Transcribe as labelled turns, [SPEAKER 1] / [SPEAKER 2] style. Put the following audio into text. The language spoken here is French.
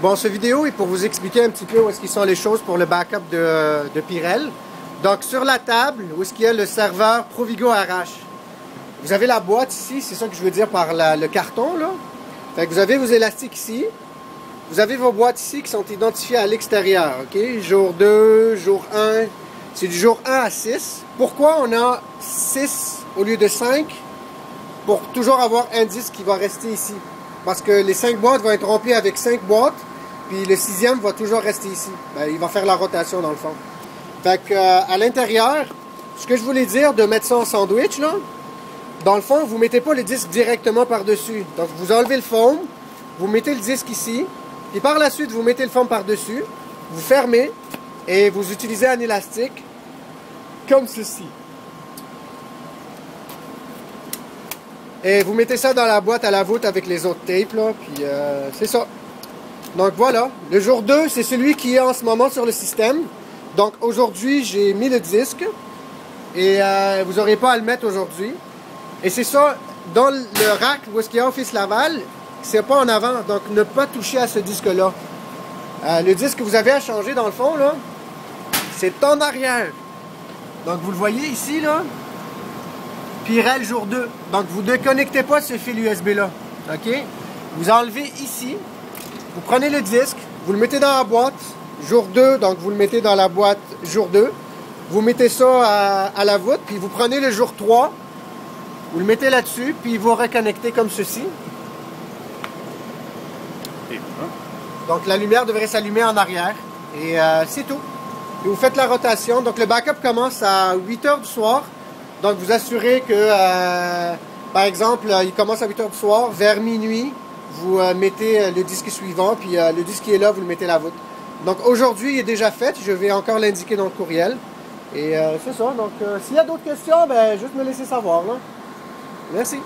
[SPEAKER 1] Bon, cette vidéo est pour vous expliquer un petit peu où est-ce qu'ils sont les choses pour le backup de Pirel. Donc, sur la table, où est-ce qu'il y a le serveur Provigo RH. Vous avez la boîte ici, c'est ça que je veux dire par le carton, là. Fait que vous avez vos élastiques ici. Vous avez vos boîtes ici qui sont identifiées à l'extérieur, OK? Jour 2, jour 1, c'est du jour 1 à 6. Pourquoi on a 6 au lieu de 5? Pour toujours avoir un disque qui va rester ici. Parce que les 5 boîtes vont être remplies avec 5 boîtes, puis le 6e va toujours rester ici. Ben, il va faire la rotation dans le fond. Fait que, à l'intérieur, ce que je voulais dire de mettre ça en sandwich, là, dans le fond, vous ne mettez pas le disque directement par-dessus. Donc, vous enlevez le foam, vous mettez le disque ici, puis par la suite, vous mettez le foam par-dessus, vous fermez, et vous utilisez un élastique, comme ceci. Et vous mettez ça dans la boîte à la voûte avec les autres tapes, là, puis c'est ça. Donc voilà, le jour 2, c'est celui qui est en ce moment sur le système. Donc aujourd'hui, j'ai mis le disque, et vous n'aurez pas à le mettre aujourd'hui. Et c'est ça, dans le rack où est-ce qu'il y a Office Laval, c'est pas en avant, donc ne pas toucher à ce disque-là. Le disque que vous avez à changer dans le fond, là, c'est en arrière. Donc vous le voyez ici, là, Pirel jour 2. Donc vous ne déconnectez pas ce fil USB-là, ok? Vous enlevez ici, vous prenez le disque, vous le mettez dans la boîte, jour 2, donc vous le mettez dans la boîte jour 2. Vous mettez ça à la voûte, puis vous prenez le jour 3, vous le mettez là-dessus, puis vous reconnectez comme ceci. Donc la lumière devrait s'allumer en arrière. Et c'est tout. Et vous faites la rotation. Donc le backup commence à 8 h du soir. Donc vous assurez que, par exemple, il commence à 8 h du soir. Vers minuit, vous mettez le disque suivant, puis le disque qui est là, vous le mettez à la voûte. Donc aujourd'hui, il est déjà fait. Je vais encore l'indiquer dans le courriel. Et c'est ça. Donc s'il y a d'autres questions, ben, juste me laisser savoir, là. Merci.